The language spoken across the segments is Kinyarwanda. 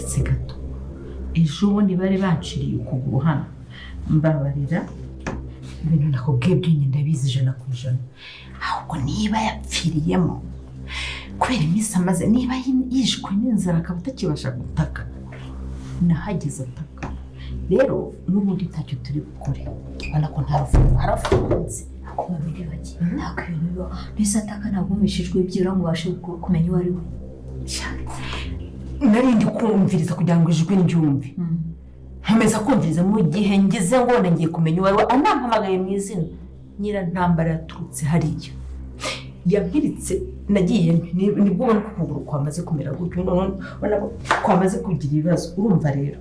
uretse gato ejo bundi bari banciriye ukuguru hano mbabarira ibintu nakubwiye byinshi ndabizi 100%, ahubwo niba yapfiriyemo kubera iminsi amaze, niba yishwe n'inzara akaba atakibasha gutaka nahageze ataka, rero n'ubundi ntacyo turi gukore ubona ko harafunze babiri bagiye ntabwo ibintu biba mbese ataka ntabwo umishijwe ibyira ngo ubashe kumenya uwo ari we. Nari ndi kumviriza kugira ngo ijwi ndyumve nkomeza kumviriza mu gihe ngize ngo ngiye kumenya uwo ari we, anampamagaye mu izina Nyirantambara yaturutse hariya yampiritse, nagiye nibwo ubona ko ukuguru kwamaze kumera gutyo, ubona ko kwamaze kugira ibibazo. Urumva rero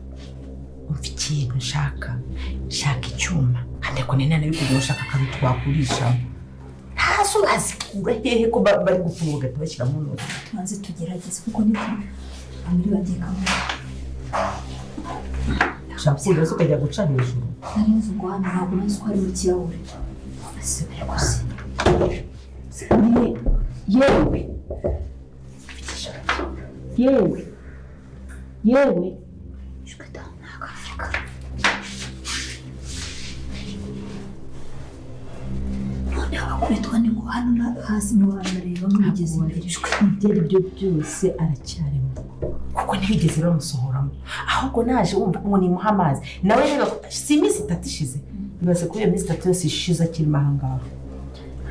umva ikintu nshaka icyuma kandi ko nene nabi kugura ushaka kabitwakurisha ntazo bazikura hehe ko bari gufunga bashyira mu ntoki. Tubanze tugerageze kuko ni family bagiye kamwe ushaka kuza ukajya guca hejuru. Nari nzi ngo hano ntabwo nzi ko ari mu kirahure asubire gusa yewe shukada nakafika none abakubitwa ni ngo hano na hasi no barareba mugeze imbere ibyo byo byose aracyarimo kuko ntibigeze bamusohoramo, ahubwo naje wumva ngo ni muhamazi nawe rero si iminsi 3 ishize bibaze ko iyo minsi 3 yose ishize akiri mahanga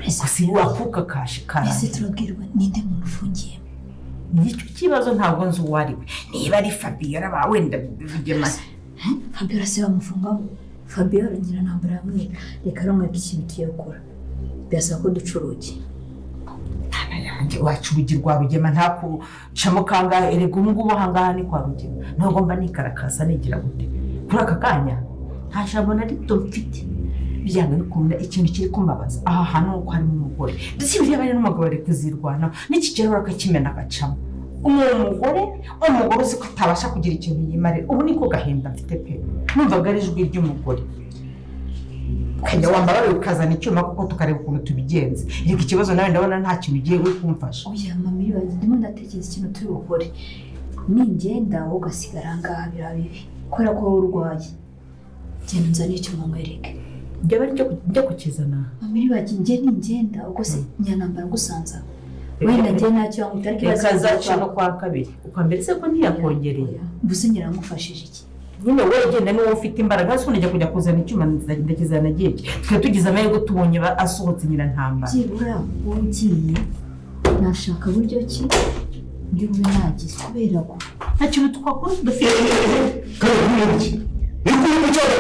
si wakuka kashikara. Ese turabwirwa ninde muntu ufungiye nicyo kibazo, ntabwo nzi uwo ari we, niba ari Fabiola ba wenda bigema Fabiola se bamufunga. Fabiola Nyirantambara yamwe reka rumwe ikintu tuyakora byasa ko ducuruki yanjye wacu rugirwa rugema ntaku camo kanga erego ngubo hangaha ni kwa rugema ntabwo mba nikarakasa nigira gute kuri aka kanya nta jambo na rito mfite byanga bikunda ikintu kiri kumbabaza aha hano ko harimo umugore ndetse ibyo bari n'umugabo ari kuzirwana n'ikigero akakimena agacamo umugore uzi ko atabasha kugira ikintu yimare. Ubu niko gahenda mfite pe, numvaga ari ijwi ry'umugore kajya wambara bari ukazana icyuma kuko tukareba ukuntu tubigenze. Reka ikibazo nawe ndabona nta kintu ugiye kumfasha. Oya mami bagiye ndimo ndatekereza ikintu turi gukore ningenda wowe ugasigara ngaha birabibi kubera ko wowe urwaye genda nzane icyuma mwereke njye bari njya kukizana. Mami bagiye ningenda ubwo se Nyirantambara gusanza wenda njye ntacyo ngutariki bazaca no kwa kabiri ukambetse ko ntiyakongereye buse nyiramufashije iki nyine wowe genda niwo ufite imbaraga z'unijya kujya kuzana icyuma ndakizana giye twe tugize amahirwe tubonye asohotse Nyirantambara. Byibura ugiye nashaka buryo ki ndi bube nagize kubera ko nta kintu twakora dufite kandi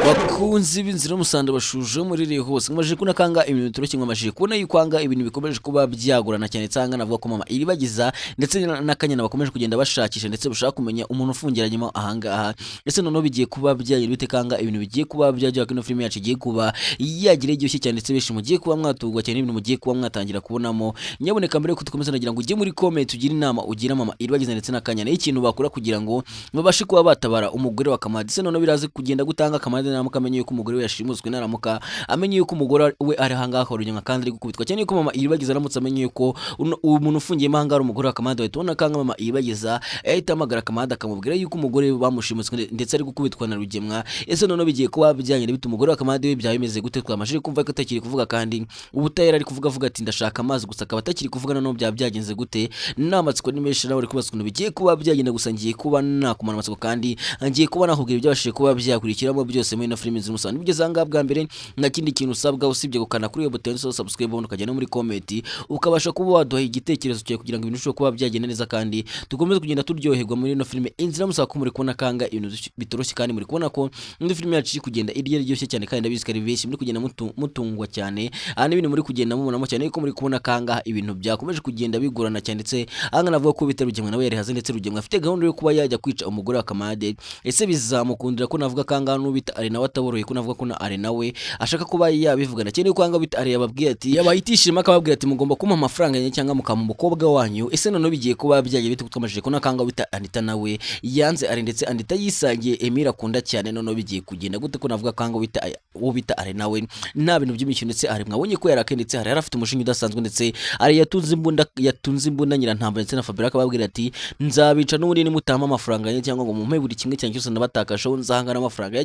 bakunzi b'inzira musanda bashuje muri re hose ngamaje kunakanga ibintu tureke ngamaje kubona yukwanga ibintu bikomeje kuba byagurana cyane tsanga navuga ko mama iribagiza ndetse nakanyana bakomeje kugenda bashakisha ndetse bashaka kumenya umuntu ufungiranyemo ahangaha ese none bigiye kuba byagira bitekanga ibintu bigiye kuba byajya kino film yacu igiye kuba yagira iryoshye cyane ndetse beshi mugiye kuba mwatugwa cyane ibintu mugiye kuba mwatangira kubonamo. Nyaboneka mbere ko tukomeza nagira ngo ujye muri comment ugira inama ugira mama iribagiza ndetse nakanyana ikintu bakora kugira ngo babashe kuba batabara umugore wa Kamadi. Se none biraze kugenda gutanga Kamadi namuka amenye yuko umugore we yashimuswe naramuka amenye yuko umugore we ari hangaha korunye kandi ari gukubitwa cyane yuko mama iribagiza aramutse amenye yuko umuntu ufungiye mahanga ari umugore wa Kamadi we tubona kanga mama iribagiza ahita amagara Kamadi akamubwira yuko umugore we bamushimuswe ndetse ari gukubitwa na Rugemwa. Ese none bigiye kuba bijyanye bita umugore wa Kamadi we byabimeze gute twamashije kumva ko atakiri kuvuga kandi ubutayera ari kuvuga ati ndashaka amazi gusa akaba atakiri kuvugana no byagenze gute namatsiko nimesha nawe ari kubaswa bigiye kuba byagenda gusa ngiye kuba nakumana amatsiko kandi ngiye kuba nakubwira byabashije kuba byakurikiramo byose muri no film z'umusana bigeze anga bwa mbere nka kindi kintu usabwa usibye gukana kuri iyo button so subscribe ubundi ukajya no muri comment ukabasha kuba waduha igitekerezo cyawe kugira ngo ibintu bishobore kuba byagenda neza kandi tukomeze kugenda turyoherwa muri no film inzira musaka ko muri kubona kanga ibintu bitoroshye kandi muri kubona ko indi film yacu kugenda iryoshye cyane kandi ndabizi kari benshi muri kugenda mutungwa cyane aha n'ibintu muri kugenda mubonamo cyane ko muri kubona kanga ibintu byakomeje kugenda bigorana cyane ndetse anga navuga ko bita Rugemwa nawe yari haze ndetse Rugemwa afite gahunda yo kuba yajya kwica umugore wa Kamadi. Ese bizamukundira ko navuga kanga n'ubita ari nawe ataboroye ko navuga ko na ari nawe ashaka kuba yabivugana cyane ko kanga bita ari yababwiye ati yabayitishima akababwira ati mugomba kumpa amafaranga yanjye cyangwa mukama umukobwa wanyu. Ese none bigiye kuba byagiye bite twamajije ko nakanga bita Anita nawe yanze ari ndetse Anita yisangiye Emira akunda cyane none bigiye kugenda gute ko navuga kanga bita ubita ari nawe nta bintu by'imikino ndetse ari mwabonye ko yarakendetse hari yarafite umushinga udasanzwe ndetse ari yatunze imbunda nyirantambwe ndetse na Fabira akababwira ati nzabica n'ubundi nimutama amafaranga yanjye cyangwa ngo mumpe buri kimwe cyangwa cyose nabatakashaho nzahangana amafaranga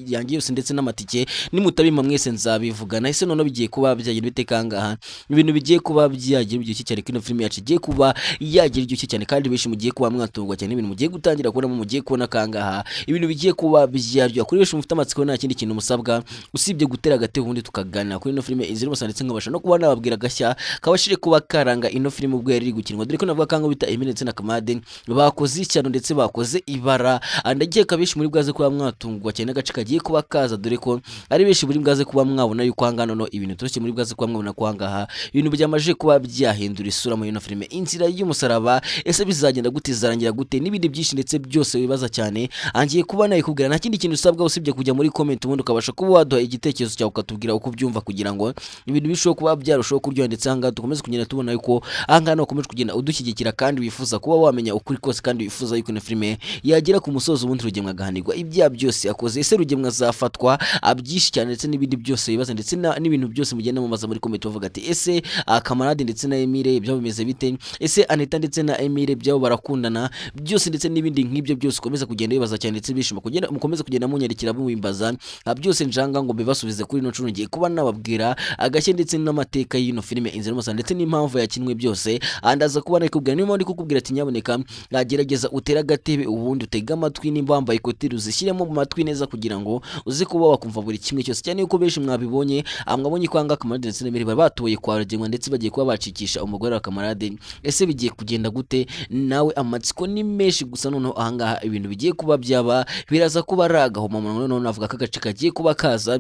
yanjye yose ndetse n'amatike nimutabima mwese nzabivugana. Ese none bigiye kuba byagenda bite kangaha ibintu bigiye kuba byagira igihe cyane kino film yacu igiye kuba yagira igihe cyane kandi benshi mugiye kuba mwatungwa cyane ibintu mugiye gutangira kubona mugiye kubona kangaha ibintu bigiye kuba byaryo kuri benshi mufite amatsiko nta kindi kintu musabwa usibye gutera agate ubundi tukaganira kuri ino film iziri musanditse nkabasha no kuba nababwira gashya kabashire kuba karanga ino film ubwo yari gukinwa dore ko navuga kanga bita Emile ndetse na Kamade bakoze icyano ndetse bakoze ibara ndagiye kabishi muri bwaze kuba mwatungwa cyane agace kagiye kuba kaza dore ko ari benshi muri bwaze kuba mwabona yuko hangano no ibintu turoshye muri bwaze kuba mwabona kwangaha ibintu byamaje kuba byahindura isura muri ino film inzira y'umusaraba. Ese bizagenda gute zarangira gute n'ibindi byinshi ndetse byose wibaza cyane angiye kuba nayo kubwira nta kindi kintu usabwa usibye kujya muri comment ubundi ukabasha kuba waduha igitekerezo cyawe ukatubwira uko byumva kugira ngo ibintu bishoboka kuba byarushaho kuryoha ndetse hanga dukomeze kugenda tubona yuko hangano ukomeje kugenda udushyigikira kandi wifuza kuba wamenya ukuri kose kandi wifuza yuko ino film yagera ku musozo ubundi rugemwa gahanirwa ibya byose akoze. Ese rugemwa zafatwa abyishi cyane ndetse n'ibindi byose bibaza ndetse n'ibintu byose mugenda mumaza muri comment bavuga ati ese Kamarade ndetse na Emile byabo bimeze bite, ese Anita ndetse na Emile byabo barakundana byose ndetse n'ibindi nk'ibyo byose ukomeza kugenda bibaza cyane ndetse bishima kugenda mukomeza kugenda munyarikira mubimbaza byose njanga ngo mbibasubize kuri ino ncuro ngiye kuba nababwira agashye ndetse n'amateka y'ino filime inzira y'umusaraba ndetse n'impamvu yakinwe byose andaza kuba nakubwira niyo ndi kukubwira ati nyaboneka gerageza utera agatebe ubundi utega amatwi nimba wambaye ikoti uzishyiremo mu matwi neza kugira ngo uze kuba wakumva buri kimwe cyose cyane yuko benshi mwabibonye mwabonye kwanga Kamarade ndetse n'Emile batuye kwa Rugemwa ndetse bagiye kuba bacikisha umugore wa Kamarade. Ese bigiye kugenda gute nawe amatsiko ni menshi gusa noneho ahangaha ibintu bigiye kuba byaba biraza kuba ragahoma noneho navuga ko agace kagiye kuba karaza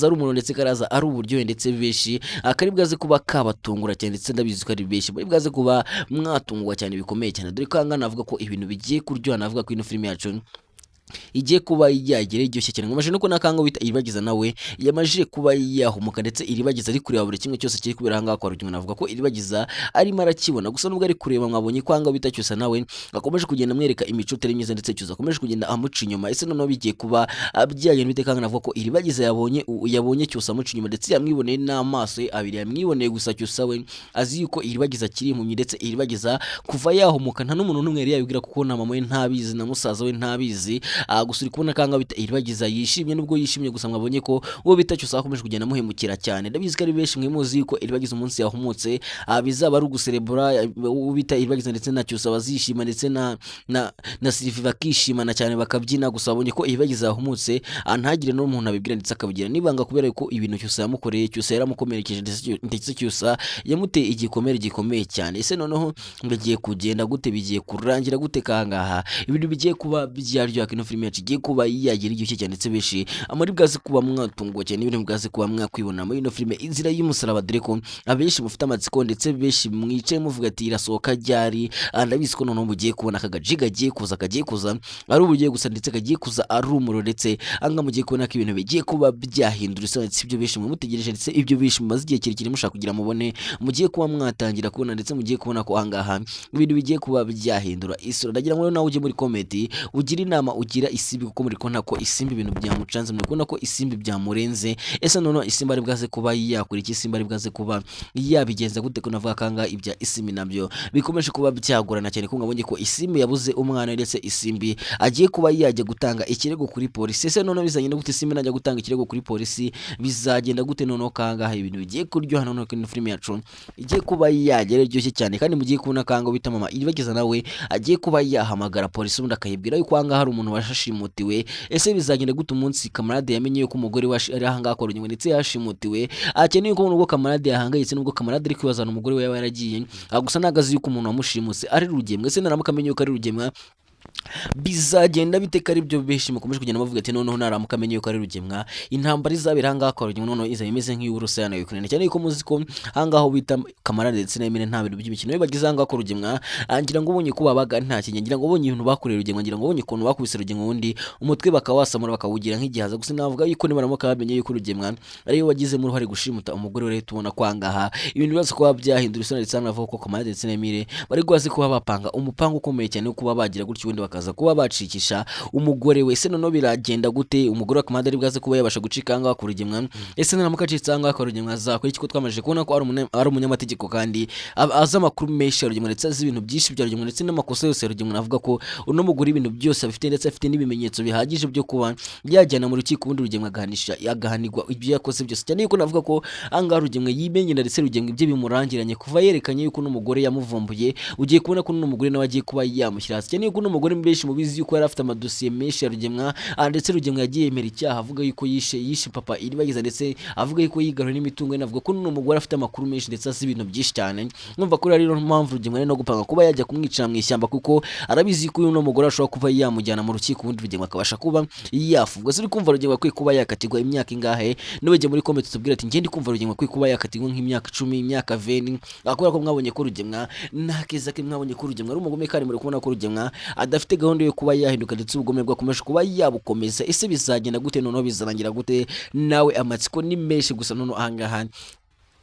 ari umuno ndetse karaza ari uburyohe ndetse benshi akari bwaze kuba kabatungura cyane ndetse ndabizi ko ari benshi bari bwaze kuba mwatungwa cyane bikomeye cyane dore ko hanga navuga ko ibintu bigiye kuryoha navuga ko ino film yacu igiye kuba yagira iryoshye cyane ngomaje nuko nakanga bita iribagiza nawe yamaje kuba yahumuka ndetse iribagiza ari kureba buri kimwe cyose kiri kubera hanga kwa Rugemwa navuga ko iribagiza ari marakibona gusa nubwo ari kureba mwabonye kwanga bita cyose nawe akomeje kugenda mwereka imico tari myiza ndetse cyose akomeje kugenda amuca inyuma. Ese noneho bigiye kuba byagenda bite kanga navuga ko iribagiza yabonye cyose amuca inyuma ndetse yamwiboneye n'amaso ye abiri yamwiboneye gusa cyose we azi yuko iribagiza kiri impumyi ndetse iribagiza kuva yahumuka nta n'umuntu n'umwe yari yabibwira kuko na mama we ntabizi na musaza we ntabizi gusa uri kubona kanga bita iribagiza yishimye nubwo yishimye gusa mwabonye ko uwo bita cyose akomeje kugenda muhemukira cyane ndabizi ko ari benshi mwe muzi yuko iribagiza umunsi yahumutse bizaba ari uguserebura ubita iribagiza ndetse na cyose abazishima ndetse na Sylvie bakishimana cyane bakabyina gusa babonye ko iribagiza yahumutse ntagire n'umuntu abibwira ndetse akabigira nibanga kubera ko ibintu cyose yamukoreye cyose yaramukomerekeje ndetse cyose yamuteye igikomere gikomeye cyane. Ese noneho bigiye kugenda gute bigiye kurangira gute kangaha ibintu bigiye kuba byaryoha kino film yacu igiye kuba yagira igihe cyane ndetse benshi muri bwaze kuba mwatungwa cyane ibintu bwaze kuba mwakwibona muri ino film inzira y'umusaraba dore ko abenshi mufite amatsiko ndetse benshi mwicaye muvuga ati irasohoka ryari ndabizi ko noneho mugiye kubona akagaji kagiye kuza ari ubugiye gusa ndetse kagiye kuza ari umuro ndetse anga mugiye kubona ko ibintu bigiye kuba byahindura isano ndetse ibyo benshi mutegereje ndetse ibyo benshi mumaze igihe kirekire mushaka kugira mubone mugiye kuba mwatangira kubona ndetse mugiye kubona ko ahangaha ibintu bigiye kuba byahindura isura ndagira ngo nawe uje muri comment ugira inama ugira isimbi kuko muri kona ko isimbi ibintu byamucanze muri kona ko isimbi byamurenze. Ese noneho isimbi ari bwaze kuba yakora iki isimbi ari bwaze kuba yabigenza gute ko navuga kanga ibya isimbi nabyo bikomeje kuba byagorana cyane ko ngabonye ko isimbi yabuze umwana ndetse isimbi agiye kuba yajya gutanga ikirego kuri polisi. Ese noneho bizagenda gute isimbi najya gutanga ikirego kuri polisi bizagenda gute noneho kanga ibintu bigiye kuryoha noneho ko film yacu igiye kuba yagera iryoshye cyane kandi mugiye kubona kanga bita mama iribagiza nawe agiye kuba yahamagara polisi ubundi akayibwira yuko hanga hari umuntu washashimutiwe. Ese bizagenda gute umunsi Kamarade yamenye yuko umugore we ari ahanga akora Rugemwa ndetse yashimutiwe akeneye ko nubwo Kamarade yahangayitse nubwo Kamarade ari kwibazana umugore we yaba yaragiye gusa nagazi yuko umuntu wamushimuse ari Rugemwa. Ese naramuka amenye yuko ari Rugemwa bizagenda biteka ari byo benshi mukomeje kugenda bavuga ati noneho naramuka amenye yuko ari Rugemwa intambara izabera ahangaha kwa Rugemwa noneho izaba imeze nk'iy'Uburusiya na Ukraine cyane yuko muzi ko ahangaho bita Kamarade ndetse na Emile nta bintu by'imikino bibagize ahangaha kwa Rugemwa ngira ngo ubonye ko babaga nta kinye ngira ngo ubonye ibintu bakorera Rugemwa ngira ngo ubonye ukuntu bakubise Rugemwa wundi umutwe bakawasamura bakawugira nk'igihaza gusa navuga yuko nibaramuka bamenye yuko Rugemwa ariyo wagize mu ruhare gushimuta umugore we tubona kwangaha ibintu bibazo kuba byahindura isura ndetse n'avuga ko Kamarade ndetse na Emile bari gwazi kuba bapanga umupango ukomeye cyane kuba bagira gutyo wundi bakaza kuba bacikisha umugore we. Ese noneho biragenda gute umugore wa Kamarade ari bwaze kuba yabasha gucika ahangaha ku Rugemwa? Ese naramuka acitse ahangaha kwa Rugemwa zakora iki ko twamaje kubona ko ari umunyamategeko kandi azi amakuru menshi ya Rugemwa ndetse azi ibintu byinshi bya Rugemwa ndetse n'amakosa yose ya Rugemwa navuga ko uno mugore ibintu byose afite ndetse afite n'ibimenyetso bihagije byo kuba yajyana mu rukiko ubundi Rugemwa agahanirwa ibyo yakoze byose cyane yuko navuga ko ahangaha Rugemwa yimenye ndetse Rugemwa ibyo bimurangiranye kuva yerekanye yuko n'umugore yamuvumbuye ugiye kubona ko n'umugore nawe agiye kuba yamushyira hasi cyane yuko n'umugore benshi mubizi yuko yari afite amadosiye menshi ya Rugemwa ndetse Rugemwa yagiye yemera icyaha avuga yuko yishe papa iribagiza ndetse avuga yuko yigarura n'imitungo navuga ko n'umugore afite amakuru menshi ndetse azi ibintu byinshi cyane numva ko rero mpamvu Rugemwa ari no gupanga kuba yajya kumwicira mu ishyamba kuko arabizi ko uno mugore ashobora kuba yamujyana mu rukiko ubundi Rugemwa akabasha kuba yafungwa. Suri kumva Rugemwa kwiye kuba yakatirwa imyaka ingahe nubege muri comment tubwira ati ngende kumva Rugemwa kwiye kuba yakatirwa nk'imyaka 10 imyaka 20 akora ko mwabonye ko Rugemwa nakeza ke mwabonye ko Rugemwa ari umugome kandi muri kubona ko Rugemwa adafite gahunda yo kuba yahinduka ndetse ubugome bwakomeje kuba yabukomeza. Ese bizagenda gute noneho bizarangira gute? Nawe amatsiko ni menshi gusa noneho ahangaha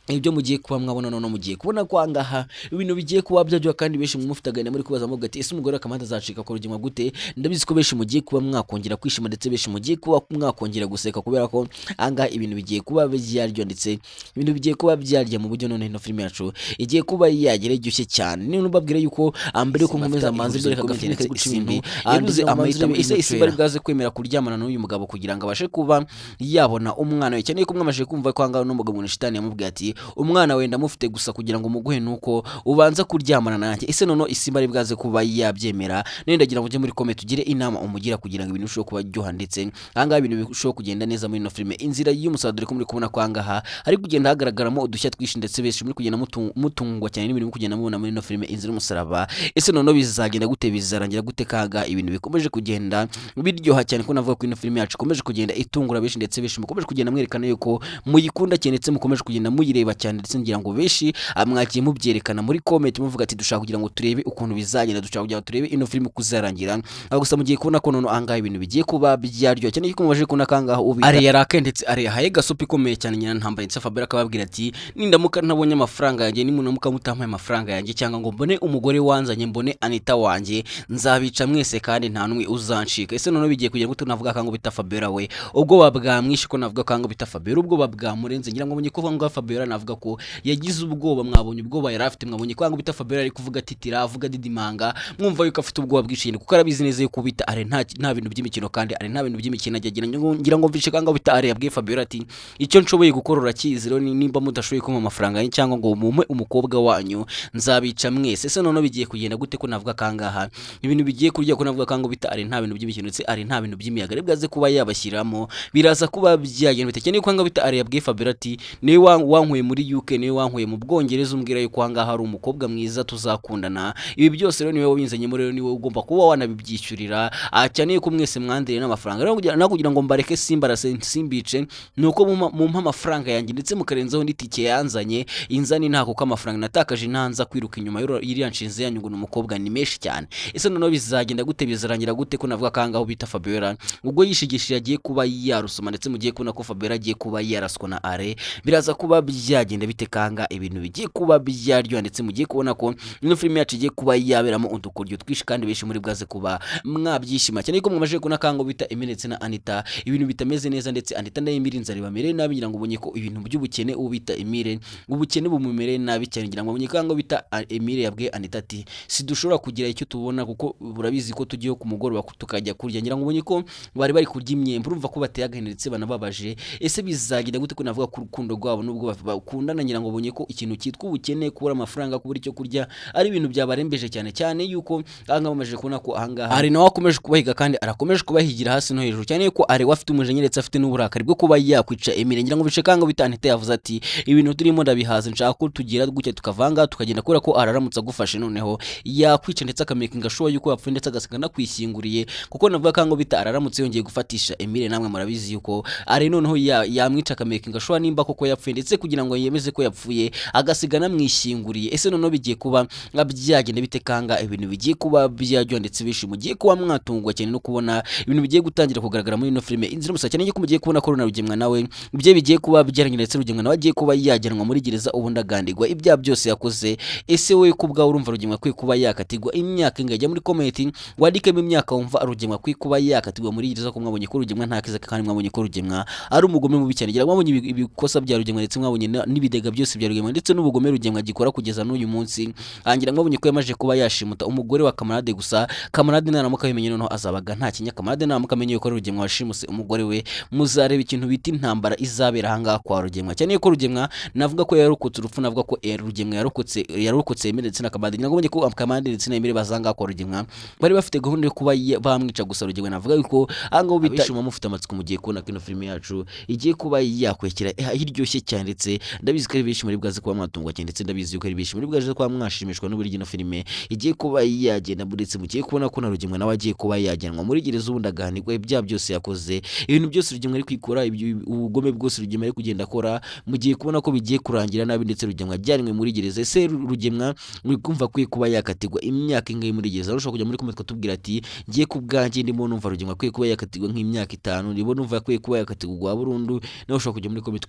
ibyo mugiye kuba mwabona none mugiye kubona kwangaha ibintu bigiye kuba byajya kandi benshi mumufitagana muri kubaza muvuga ati ese umugore Kamarade azacika ku Rugemwa gute? Ndabizi ko benshi mugiye kuba mwakongera kwishima ndetse benshi mugiye kuba mwakongera guseka kubera ko anga ibintu bigiye kuba byaryo ndetse ibintu bigiye kuba byarya mu buryo none no filime yacu igiye kuba yagera gishe cyane. Ni nubabwire yuko ambere ko nkomeza amanzi byereka gafine ndetse guca ibintu yaruze amahitamo ise bari bwaze kwemera kuryamana n'uyu mugabo kugira ngo abashe kuba yabona umwana we cyane ko mwamaje kumva ko anga n'umugabo mu shitani yamubwiye ati umwana wenda mufite gusa kugira ngo muguhe nuko ubanza kuryamana nanjye. Ese nono Isimba ari bwaze kuba yabyemera nenda gira ngo ujye muri comment ugire inama umugira kugira ngo ibintu bishobora kuba byoha ndetse ahangaha ibintu bishobora kugenda neza muri no filime inzira y'umusadure ko muri kubona kwangaha hari kugenda hagaragaramo udushya twishi ndetse benshi muri kugenda mutungwa cyane n'ibintu kugenda mubona muri no filime inzira y'umusaraba. Ese nono bizagenda gute bizarangira gute kaga ibintu bikomeje kugenda biryoha cyane ko navuga ko ino filime yacu ikomeje kugenda itungura benshi ndetse benshi mukomeje kugenda mwerekana yuko muyikunda cyane ndetse mukomeje kugenda muyireba cyane ndetse ngira ngo benshi amwagiye mubyerekana muri comment muvuga ati dushaka kugira ngo turebe ukuntu bizagenda dushaka kugira ngo turebe ino film kuzarangira gusa mugiye kubona ko nono ahangaha ibintu bigiye kuba byaryo cyane yuko mubaje kuna kangaho ubi ari yarake ndetse ari haye gasopi ikomeye cyane nyina ntambaye ndetse Fabera akababwira ati nindamuka ntabonye amafaranga yanjye nimunamuka mutampaye amafaranga yanjye cyangwa ngo mbone umugore wanzanye mbone Anita wanjye nzabica mwese kandi nta numwe uzancika. Ese nono bigiye kugira ngo tunavuga kango bita Fabera we ubwo babwamwishe ko navuga kango bita Fabera ubwo babwamurenze ngira ngo mbonye ko ngo Fabera navuga ko yagize ubwoba mwabonye ubwoba yari afite mwabonye ko bita Fabera ari kuvuga titira avuga didimanga mwumva yuko afite ubwoba bwishine kuko arabizi neza yuko bita are nta bintu by'imikino kandi are nta bintu by'imikino agira ngira ngo mvishe kanga bita are yabwiye Fabera ati icyo nshoboye gukorora kiziro nimba mudashoboye kuma amafaranga cyangwa ngo mumwe umukobwa wanyu nzabica mwese. Ese nono bigiye kugenda gute ko navuga kangaha ibintu bigiye kurya ko navuga kango bita are nta bintu by'imikino ndetse are nta bintu by'imiyaga ari bwaze kuba yabashyiramo biraza kuba byagenda bitekene ko kanga bita are yabwiye Fabera ati ni wankuye muri UK ni wankuye mu Bwongereza umbwira yuko ahangaha hari umukobwa mwiza tuzakundana. Ibi byose rero niwe wabinzanye muri rero niwe ugomba kuba wanabibyishyurira cyane yuko mwese mwandire n'amafaranga rero kugira ngo mbareke Simba simbice nuko mumpa amafaranga yanjye ndetse mukarenzaho n'itike yanzanye inzani nta kuko amafaranga natakaje nanza kwiruka inyuma y'iriya nshinze yanyu ngo umukobwa ni meshi cyane. Ese noneho bizagenda gute bizarangira gute ko navuga kangaho bita Fabera ubwo yishigishije agiye kuba yarusoma ndetse mugiye kubona ko Fabera agiye kuba yaraswa na are biraza kuba byagenda bitekanga ibintu bigiye kuba byaryo ndetse mugiye kubona ko ino filime yacu igiye kuba yaberamo udukoryo twishi kandi benshi muri bwaze kuba mwabyishima cyane ko mwamaje kuna kango bita Eminetse na Anita ibintu bitameze neza ndetse Anita nayo imirinza ari bamere nabi ngira ngo ubonye ko ibintu by'ubukene ubita Emire ubukene bumumere nabi cyane ngira ngo ubonye kango bita Emire yabwiye Anita ati sidushobora kugira icyo tubona kuko burabizi ko tugiye ku mugoroba tukajya kurya ngira ngo ubonye ko bari kurya imyembe urumva ko bateye agahinda ndetse banababaje. Ese bizagira gute ko navuga ku rukundo rwabo nubwo bakundana ngira ngo bonye ko ikintu cyitwa ubukene, kubura amafaranga, kubura icyo kurya ari ibintu byabarembeje cyane cyane yuko ahangaha bamaze kubona ko ahangaha ari nawe akomeje kubahiga kandi arakomeje kubahigira hasi no hejuru cyane yuko ari afite umujinya ndetse afite n'uburakari bwo kuba yakwica Emile. Ngira ngo bice kanga bitantete yavuze ati ibintu turimo ndabihaza, nshaka ko tugira gutya tukavanga tukagenda kubera ko araramutse agufashe noneho yakwica ndetse akamakinga show yuko yapfuye ndetse agasiga nakwishyinguriye, kuko navuga kango bita araramutse yongeye gufatisha Emile, namwe murabizi yuko ari noneho yamwica akamakinga show nimba koko yapfuye ndetse kugira ngo yemeze ko yapfuye agasiga namwishyinguriye. Ese noneho bigiye kuba byagenda bite kanga ibintu bigiye kuba byajyo ndetse bishimo giye kuba mwatungwa cyane no kubona ibintu bigiye gutangira kugaragara muri ino filime Inzira Musa, cyane yuko mugiye kubona ko Rugemwa nawe ibye bigiye kuba byaranye ndetse Rugemwa nawe agiye kuba yajyanwa muri gereza ubundi agandirwa ibya byose yakoze. Ese wowe kubwa urumva Rugemwa kwiye kuba yakatigwa imyaka ingajya muri comment wandikemo imyaka wumva Rugemwa kwiye kuba yakatigwa muri gereza, ko mwabonye ko Rugemwa nta kiza kandi mwabonye ko Rugemwa ari umugome mubi cyane, gira mwabonye ibikosa bya Rugemwa ndetse mwabonye n'ibidega byose bya Rugemwa ndetse n'ubugome Rugemwa gikora kugeza n'uyu munsi. Angira mwabonye ko yamaje kuba yashimuta umugore wa Kamarade, gusa Kamarade naramuka bimenye noneho azabaga nta kinya. Kamarade naramuka amenye ko Rugemwa washimuse umugore we, muzareba ikintu bita intambara izabera ahangaha kwa Rugemwa, cyane ko Rugemwa navuga ko yarokotse urupfu, navuga ko Rugemwa yarokotse Emile ndetse na Kamarade. Nagomye ko Kamarade ndetse na Emile bazanga kwa Rugemwa bari bafite gahunda yo kuba bamwica, gusa Rugemwa navuga yuko ahangaho bitashuma mufite amatsiko mugiye kubona kino filime yacu igiye kuba yakwekera iryoshye cyane, ndetse ndabizi ko ari bishi muri bwaze kuba mwatungwa cyane, ndetse ndabizi ko ari bishi muri bwaje kuba mwashimishwa n'uburyo ino filime igiye kuba yagenda, ndetse mugiye kubona ko na Rugemwa nawe agiye kuba yajyanwa muri gereza ubundi agahanirwa ibya byose yakoze, ibintu byose Rugemwa ari kwikora, ubugome bwose Rugemwa ari kugenda akora, mugiye kubona ko bigiye kurangira nabi ndetse Rugemwa ajyanwe muri gereza. Ese Rugemwa uri kumva kwiye kuba yakatigwa imyaka ingahe muri gereza? Urashobora kujya muri comment ukatubwira ati ngiye ku bwanjye ndimo numva Rugemwa kwiye kuba yakatigwa nk'imyaka 5, ndimo numva kwiye kuba yakatigwa burundu. Nawe ushobora kujya muri comment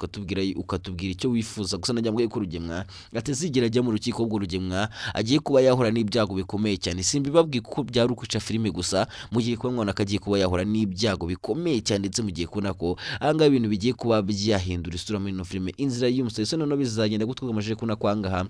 ukatubwira icyo wifuza, gusa najya mbwiye ko Rugemwa atazigera ajya mu rukiko, ubwo Rugemwa agiye kuba yahura n'ibyago bikomeye cyane. Simbibabwiye ko byari ukwica filime gusa, mugiye kuba mwana kagiye kuba yahura n'ibyago bikomeye cyane, ndetse mugiye kubona ko ahangaha ibintu bigiye kuba byahindura isura muri ino filime Inzira y'Umusore. Ese noneho bizagenda gutwe amajije kuna kwangaha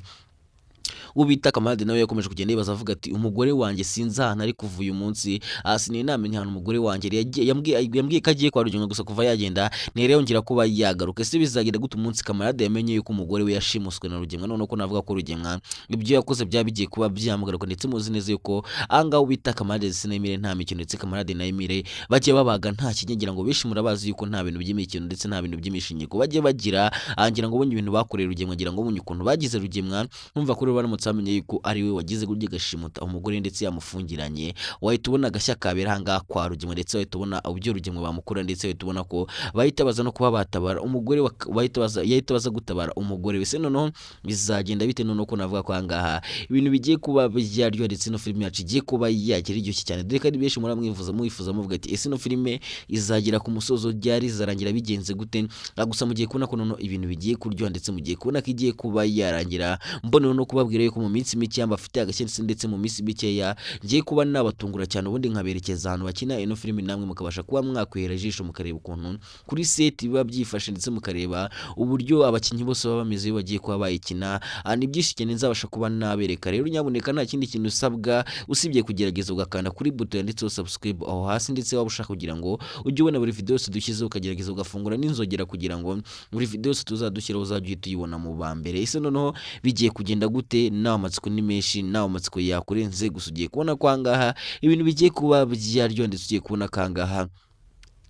ubita Kamarade nawe yakomeje kugenda yibaza avuga ati umugore wanjye sinzi ahantu ari kuva uyu munsi, asiniye namenye ahantu umugore wanjye yambwiye ko agiye kwa Rugemwa, gusa kuva yagenda ntere yongera kuba yagaruka. Ese bizagenda gute umunsi Kamarade yamenye yuko umugore we yashimuswe na Rugemwa, none ko navuga ko Rugemwa ibyo yakoze bigiye kuba byamugaruka, ndetse muzi neza yuko ahangaha ubita Kamarade ndetse na Emile nta mikino, ndetse Kamarade na Emile bagiye babaga nta kinyagira ngo bishimura bazi yuko nta bintu by'imikino ndetse nta bintu by'imishinyiko bagiye bagira, angira ngo bonye ibintu bakorera Rugemwa, ngira ngo bonye ukuntu bagize Rugemwa, numva ko baramutse amenye yuko ari we wagize gurye gashimuta umugore ndetse yamufungiranye, wahita ubona agashya kabera ahangaha kwa Rugemwa, ndetse wahita ubona uburyo Rugemwa bamukora, ndetse wahita ubona ko bahita baza no kuba batabara umugore yahita baza gutabara umugore we. Se noneho bizagenda bite noneho ko navuga ko ahangaha ibintu bigiye kuba byaryo, ndetse no filime yacu igiye kuba yagira iryoshye cyane, dore kandi benshi mwifuza muvuga ati ese no filime izagira ku musozo ryari zarangira bigenze gute? Gusa mugiye kubona ko noneho ibintu bigiye kuryoha, ndetse mugiye kubona ko igiye kuba yarangira. Mbone no kubabwira yuko mu minsi mike bafite agashyitsi, ndetse mu minsi mikeya ngiye kuba nabatungura cyane, ubundi nkaberekeza ahantu bakina ino filime, namwe mukabasha kuba mwakwihera ijisho mukareba ukuntu kuri set biba byifashe, ndetse mukareba uburyo abakinnyi bose baba bameze iyo bagiye kuba bayikina. Ni byinshi cyane nzabasha kuba nabereka. Rero nyaboneka nta kindi kintu usabwa usibye kugerageza ugakanda kuri buto yanditseho subscribe aho hasi, ndetse waba ushaka kugira ngo ujye ubona buri video yose dushyizeho, ukagerageza ugafungura n'inzogera kugira ngo buri video yose tuzadushyiraho uzajye uhita uyibona mu ba mbere. Ese noneho bigiye kugenda gute? Nawe amatsiko ni menshi, nawe amatsiko yakurenze, gusa ugiye kubona kwangaha ibintu bigiye kuba byaryo, ndetse ugiye kubona kangaha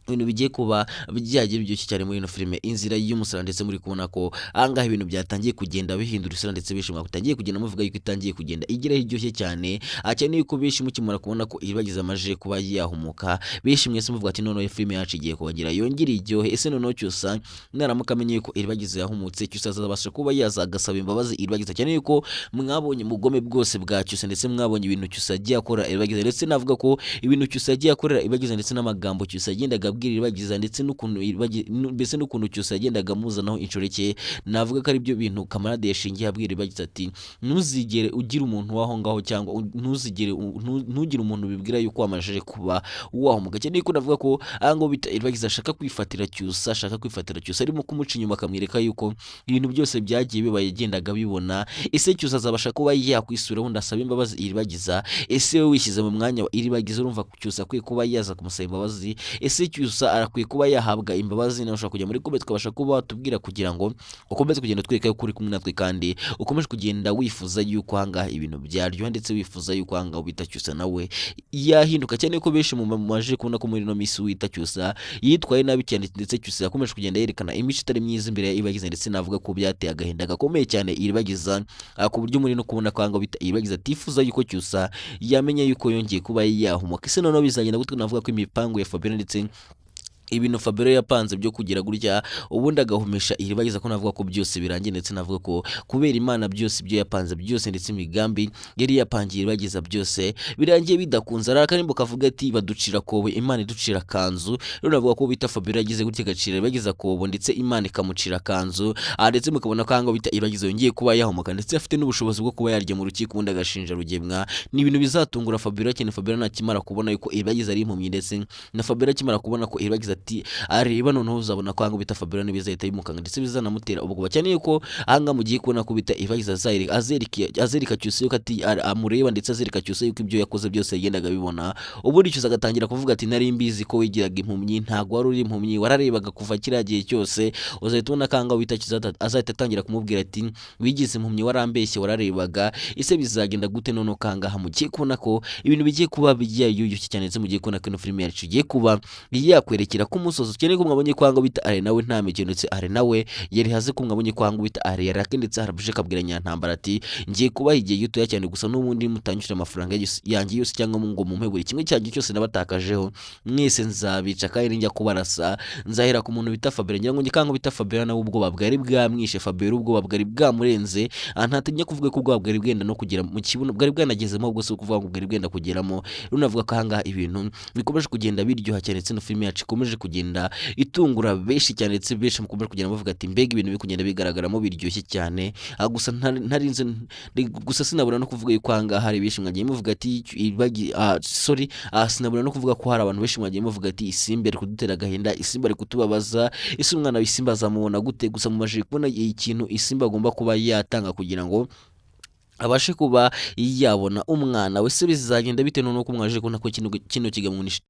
ibintu bigiye kuba byagiye biryoshye cyane muri ino filime Inzira y'Umusara, ndetse muri kubona ko ahangaha ibintu byatangiye kugenda bihindura isura, ndetse bishimwa kutangiye kugenda muvuga yuko itangiye kugenda igira iryoshye cyane, cyane yuko benshi mukimara kubona ko iribagize amaje kuba yahumuka, benshi mwese muvuga ati noneho filime yacu igiye kongera yongera iryohe. Ese noneho cyusa naramuka amenye yuko iribagize yahumutse, cyusa azabasha kuba yazagasaba imbabazi iribagize, cyane yuko mwabonye mugome bwose bwa cyusa, ndetse mwabonye ibintu cyusa agiye akora iribagize, ndetse navuga ko ibintu cyusa agiye akorera iribagize, ndetse n'amagambo cyusa agendaga abwira iribagiza, ndetse n'ukuntu cyusa yagendaga muzanaho inshoreke, navuga ko ari byo bintu Kamarade yashingiye abwira iribagiza ati ntuzigere ugira umuntu waho ngaho, cyangwa ntugire umuntu bibwira yuko wamajije kuba wahumuka. Cyane yuko navuga ko ahangaho bita iribagiza ashaka kwifatira cyusa, arimo kumuca inyuma akamwereka yuko ibintu byose byagiye bibaye yagendaga bibona. Ese cyusa azabasha kuba yakwisubiraho ndasaba imbabazi iribagiza? Ese we wishyize mu mwanya wa iribagiza urumva cyusa kwiye kuba yaza kumusaba imbabazi? Ese Cyusa arakwiye kuba yahabwa imbabazi. Nawe ushobora kujya muri comment ukabasha kuba watubwira kugira ngo ukomeze kugenda twereka yuko uri kumwe natwe kandi ukomeje kugenda wifuza yuko ahangaha ibintu byaryoha ndetse wifuza yuko ahangaha Uwita Cyusa nawe yahinduka, cyane ko benshi mu maje kubona ko muri no minsi Uwita Cyusa yitwaye nabi cyane ndetse Cyusa yakomeje kugenda yerekana imico itari myiza imbere ya Iribagiza ndetse navuga ko byateye agahinda gakomeye cyane Iribagiza, ku buryo muri no kubona ko ahangaha Uwita Iribagiza atifuza yuko Cyusa yamenya yuko yongeye kuba yahumuka. Ese noneho bizagenda gutyo, navuga ko imipango ya Fabien ndetse ibintu Fabien yapanze byo kugira gutya ubundi agahumisha Iribagiza ko navuga ko byose birangiye, ndetse navuga ko kubera Imana byose ibyo yapanze byose ndetse imigambi yari yapangiye Iribagiza byose birangiye bidakunze. Ara karimbo kavuga ati baducira kobo Imana iducira kanzu. Rero navuga ko bita Fabien yagize gutya gacira Iribagiza kobo ndetse Imana ikamucira kanzu, ndetse mukabona ko ahangaha bita Iribagiza yongeye kuba yahumuka ndetse afite n'ubushobozi bwo kuba yarya mu rukiko ubundi agashinja Rugemwa. Ni ibintu bizatungura Fabien cyane. Fabien nakimara kubona yuko Iribagiza ari impumyi ndetse na Fabien akimara kubona ko Iribagiza areba noneho uzabona ko ahangaha Bita Fabien bizahita bimukanga ndetse bizanamutera ubwoba cyane yuko ahangaha mugiye kubona ko Bita Iribagiza azerika Cyusa yuko ati amureba ndetse azerika Cyusa yuko ibyo yakoze byose yagendaga bibona. Ubundi Cyusa agatangira kuvuga ati nari mbizi ko wigiraga impumyi, ntago wari uri impumyi, wararebaga kuva kiriya gihe cyose. Uzahita ubona ko ahangaha Bita Cyusa azahita atangira kumubwira ati wigize impumyi, warambeshye, wararebaga. Ese bizagenda gute noneho ahangaha mugiye kubona ko ibintu bigiye kuba byayuyushye cyane ndetse mugiye kubona ko ino filime yacu igiye kuba yakwerekera ku musozo cyane ko mwabonye ko ahangaha Bita Are nawe nta mikino ndetse Are nawe yari haze ko mwabonye ko ahangaha Bita Are yarake ndetse harabuje kabwira Nyantambara ati ngiye kubaha igihe gitoya cyane gusa n'ubundi mutanyishyura amafaranga yanjye yose cyangwa ngo mumpe buri kimwe cyanjye cyose nabatakajeho mwese nzabica kandi njya kubarasa. Nzahera ku muntu Bita Fabien, ngira ngo ngikango Bita Fabien nawe ubwoba bwari bwamwishe. Fabien ubwoba bwari bwamurenze, ntatinya kuvuga ko ubwoba bwari bwenda no kugera mu kibuno bwari bwanagezemo, ubwo si ukuvuga ngo bwari bwenda kugeramo. Rero navuga ko ahangaha ibintu bikomeje kugenda biryoha cyane ndetse no filime yacu ikomeje kugenda itungura benshi cyane ndetse benshi mukomeje kugenda bavuga ati mbega ibintu biri kugenda bigaragaramo biryoshye cyane. Gusa ntarinze gusa sinabura no kuvuga yuko ahangaha hari benshi mwagiye muvuga ati sinabura no kuvuga ko hari abantu benshi mwagiye muvuga ati Isimbi ari kudutera agahinda, Isimbi ari kutubabaza, ese umwana w'Isimbi azamubona gute? Gusa mumajije kubona ikintu Isimbi agomba kuba yatanga kugira ngo abashe kuba yabona umwana we. Se bizagenda bite noneho ko mwaje kubona ko kino kigamunisha